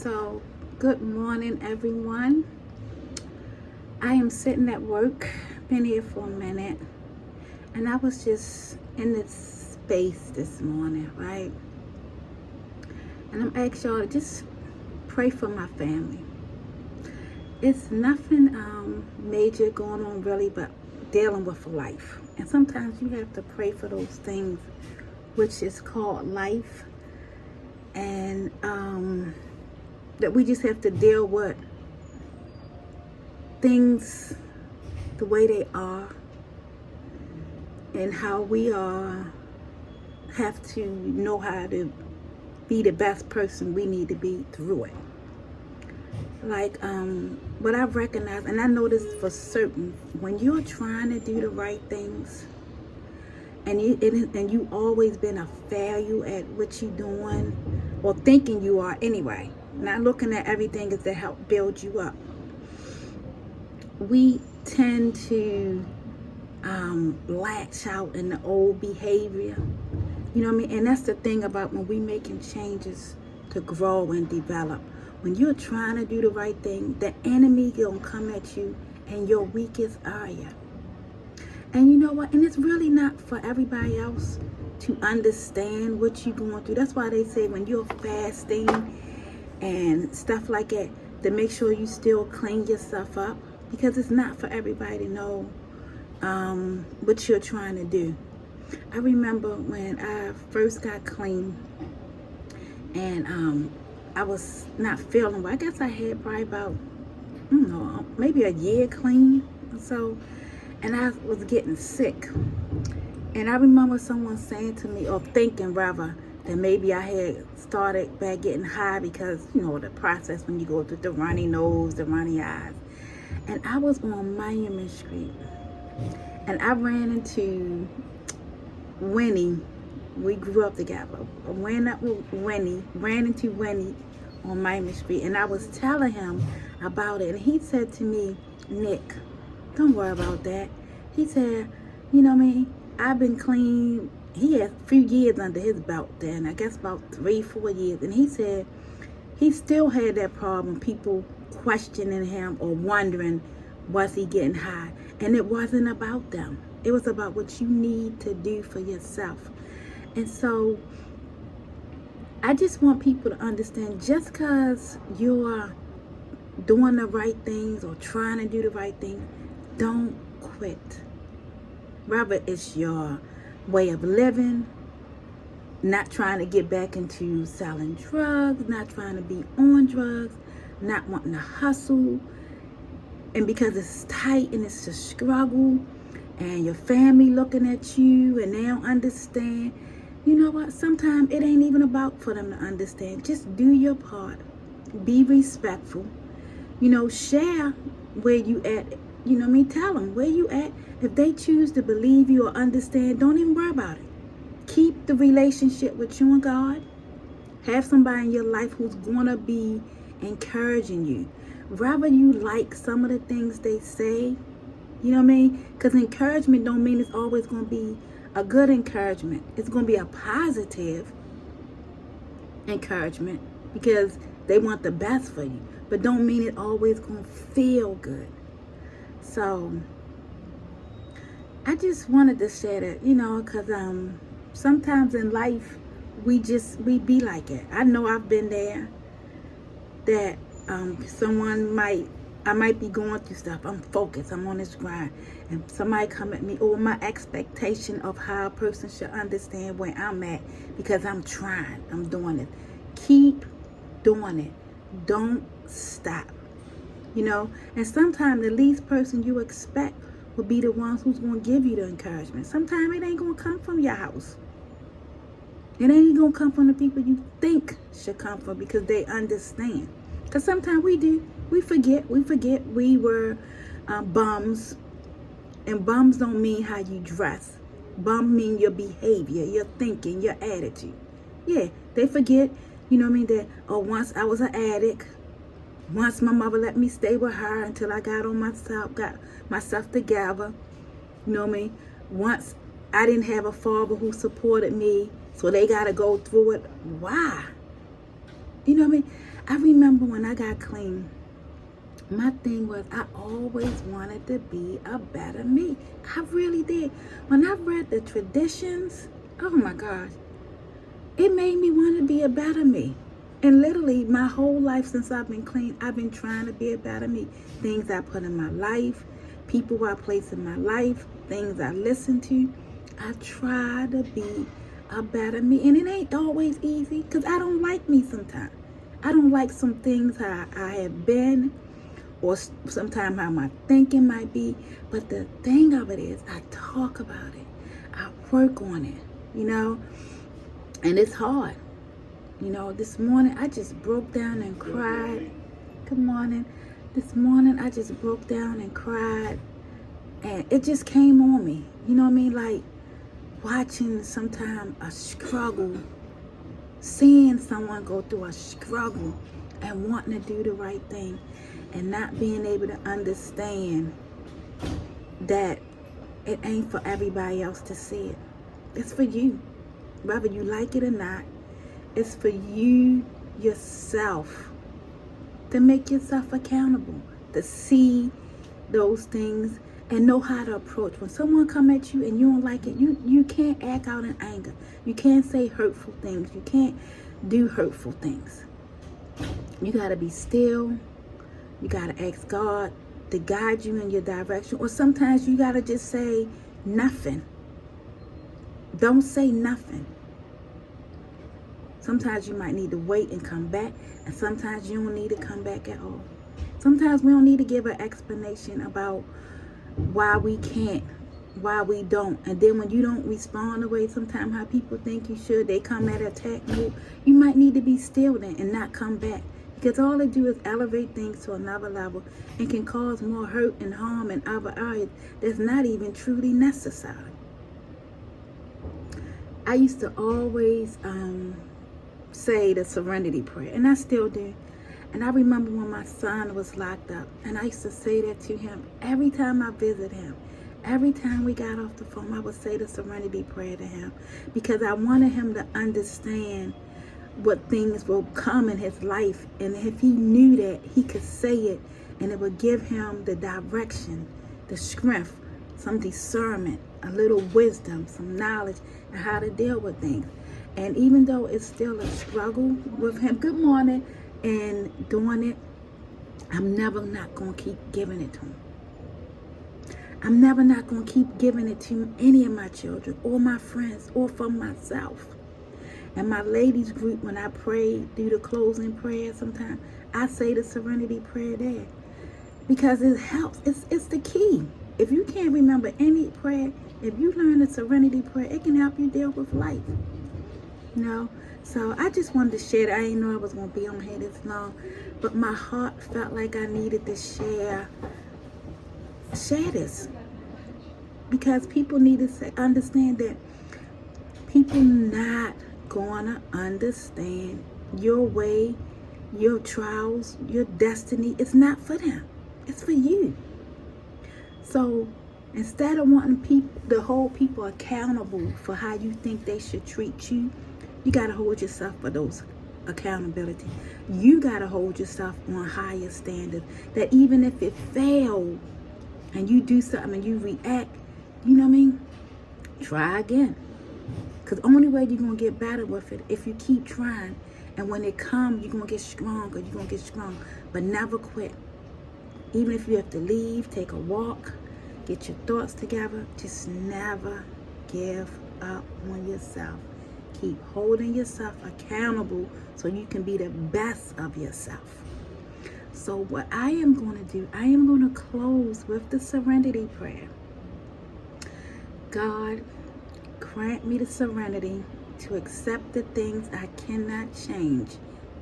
So, good morning, everyone. I am sitting at work, been here for a minute, and I was just in this space this morning, right? And I'm asking y'all to just pray for my family. It's nothing major going on, really, but dealing with life. And sometimes you have to pray for those things, which is called life, and that we just have to deal with things the way they are and how we are have to know how to be the best person we need to be through it. Like what I've recognized, and I know this for certain, when you're trying to do the right things and you always been a failure at what you're doing or thinking you are anyway, not looking at everything as to help build you up, we tend to latch out in the old behavior. You know what I mean? And that's the thing about when we making changes to grow and develop. When you're trying to do the right thing, the enemy gonna come at you in your weakest area. And you know what? And it's really not for everybody else to understand what you're going through. That's why they say when you're fasting and stuff like that, to make sure you still clean yourself up, because it's not for everybody to know what you're trying to do. I remember when I first got clean and I was not feeling well. I guess I had probably about, maybe a year clean or so, and I was getting sick. And I remember someone saying to me, or thinking rather, that maybe I had started back getting high because, the process when you go through the runny nose, the runny eyes. And I was on Monument Street, and I ran into Winnie. We grew up together. I ran into Winnie on Monument Street, and I was telling him about it. And he said to me, "Nick, don't worry about that." He said, "You know me, I've been clean." He had a few years under his belt then, I guess about 3-4 years. And he said he still had that problem, people questioning him or wondering, was he getting high? And it wasn't about them. It was about what you need to do for yourself. And so I just want people to understand, just because you're doing the right things or trying to do the right thing, don't quit. Rather, it's your way of living, not trying to get back into selling drugs, not trying to be on drugs, not wanting to hustle. And because it's tight and it's a struggle, and your family looking at you and they don't understand, you know what? Sometimes it ain't even about for them to understand. Just do your part. Be respectful. Share where you at. Tell them where you at. If they choose to believe you or understand, don't even worry about it. Keep the relationship with you and God. Have somebody in your life who's going to be encouraging you. Rather you like some of the things they say, you know what I mean? Because encouragement don't mean it's always going to be a good encouragement. It's going to be a positive encouragement because they want the best for you. But don't mean it always going to feel good. So I just wanted to share that, because sometimes in life we be like it. I know I've been there, that I might be going through stuff. I'm focused. I'm on this grind. And somebody come at me, or my expectation of how a person should understand where I'm at, because I'm trying. I'm doing it. Keep doing it. Don't stop. And sometimes the least person you expect will be the ones who's going to give you the encouragement. Sometimes it ain't going to come from your house. It ain't going to come from the people you think should come from, because they understand. Because sometimes we do. We forget we were bums. And bums don't mean how you dress. Bum mean your behavior, your thinking, your attitude. Yeah, they forget, that, once I was an addict. Once my mother let me stay with her until I got myself together. Once I didn't have a father who supported me, so they got to go through it. Why? You know what I mean? I remember when I got clean, my thing was I always wanted to be a better me. I really did. When I read the traditions, oh my gosh, it made me want to be a better me. And literally my whole life since I've been clean, I've been trying to be a better me. Things I put in my life, people I place in my life, things I listen to. I try to be a better me. And it ain't always easy because I don't like me sometimes. I don't like some things I have been, or sometimes how my thinking might be. But the thing of it is, I talk about it. I work on it, you know. And it's hard. You know, this morning I just broke down and cried. Good morning. This morning I just broke down and cried. And it just came on me. You know what I mean? Like watching sometimes a struggle, seeing someone go through a struggle and wanting to do the right thing and not being able to understand that it ain't for everybody else to see it. It's for you. Whether you like it or not, it's for you yourself to make yourself accountable, to see those things and know how to approach. When someone come at you and you don't like it, you can't act out in anger. You can't say hurtful things. You can't do hurtful things. You got to be still. You got to ask God to guide you in your direction. Or sometimes you got to just say nothing. Don't say nothing. Sometimes you might need to wait and come back. And sometimes you don't need to come back at all. Sometimes we don't need to give an explanation about why we can't, why we don't. And then when you don't respond the way sometimes how people think you should, they come at attack you. You might need to be still then and not come back. Because all they do is elevate things to another level and can cause more hurt and harm in other areas that's not even truly necessary. I used to always say the serenity prayer, and I still do. And I remember when my son was locked up, and I used to say that to him every time I visit him. Every time we got off the phone, I would say the serenity prayer to him because I wanted him to understand what things will come in his life. And if he knew that, he could say it, and it would give him the direction, the strength, some discernment, a little wisdom, some knowledge, and how to deal with things. And even though it's still a struggle with him, good morning, and doing it, I'm never not going to keep giving it to him. I'm never not going to keep giving it to any of my children or my friends or for myself. And my ladies group, when I pray, do the closing prayer sometimes, I say the serenity prayer there. Because it helps. It's the key. If you can't remember any prayer, if you learn the serenity prayer, it can help you deal with life. You know? So I just wanted to share that. I didn't know I was going to be on here this long. But my heart felt like I needed to share this. Because people need to understand that people not going to understand your way, your trials, your destiny. It's not for them. It's for you. So instead of wanting to hold people accountable for how you think they should treat you, you got to hold yourself for those accountability. You got to hold yourself on higher standards. That even if it failed and you do something and you react, you know what I mean? Try again. Because the only way you're going to get better with it if you keep trying. And when it comes, you're going to get stronger. You're going to get strong. But never quit. Even if you have to leave, take a walk, get your thoughts together, just never give up on yourself. Keep holding yourself accountable so you can be the best of yourself. So what I am going to do, I am going to close with the serenity prayer. God, grant me the serenity to accept the things I cannot change,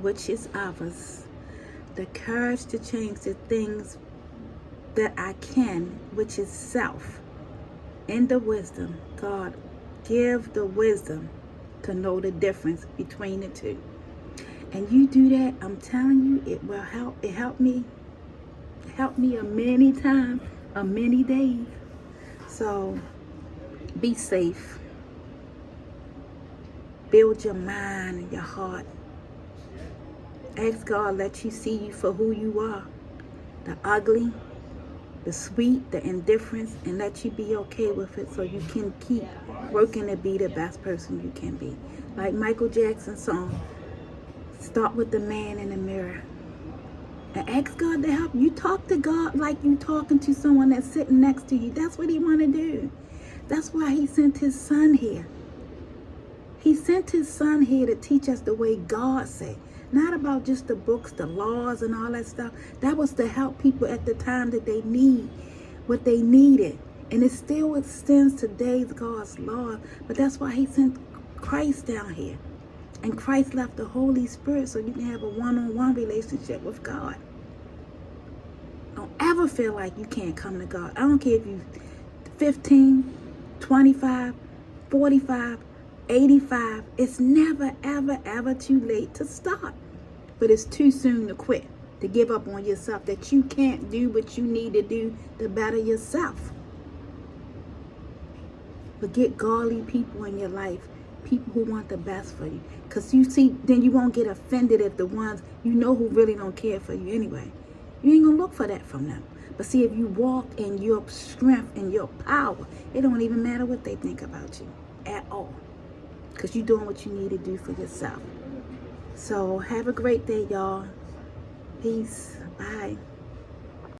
which is others. The courage to change the things that I can, which is self. And the wisdom, God, give the wisdom to know the difference between the two. And you do that, I'm telling you, it will help. It helped me. It helped me a many times, a many days. So be safe. Build your mind and your heart. Ask God let you see you for who you are. The ugly, the sweet, the indifference, and let you be okay with it so you can keep working to be the best person you can be. Like Michael Jackson's song, start with the man in the mirror. And ask God to help you. Talk to God like you talking to someone that's sitting next to you. That's what he want to do. That's why he sent his son here. He sent his son here to teach us the way God said. Not about just the books, the laws, and all that stuff. That was to help people at the time that they need what they needed. And it still extends today's God's law. But that's why he sent Christ down here. And Christ left the Holy Spirit so you can have a one-on-one relationship with God. Don't ever feel like you can't come to God. I don't care if you're 15, 25, 45, 85. It's never, ever, ever too late to start. But it's too soon to quit, to give up on yourself, that you can't do what you need to do to better yourself. But get godly people in your life, people who want the best for you. Because you see, then you won't get offended if the ones you know who really don't care for you anyway. You ain't going to look for that from them. But see, if you walk in your strength and your power, it don't even matter what they think about you at all. Because you're doing what you need to do for yourself. So have a great day, y'all. Peace. Bye.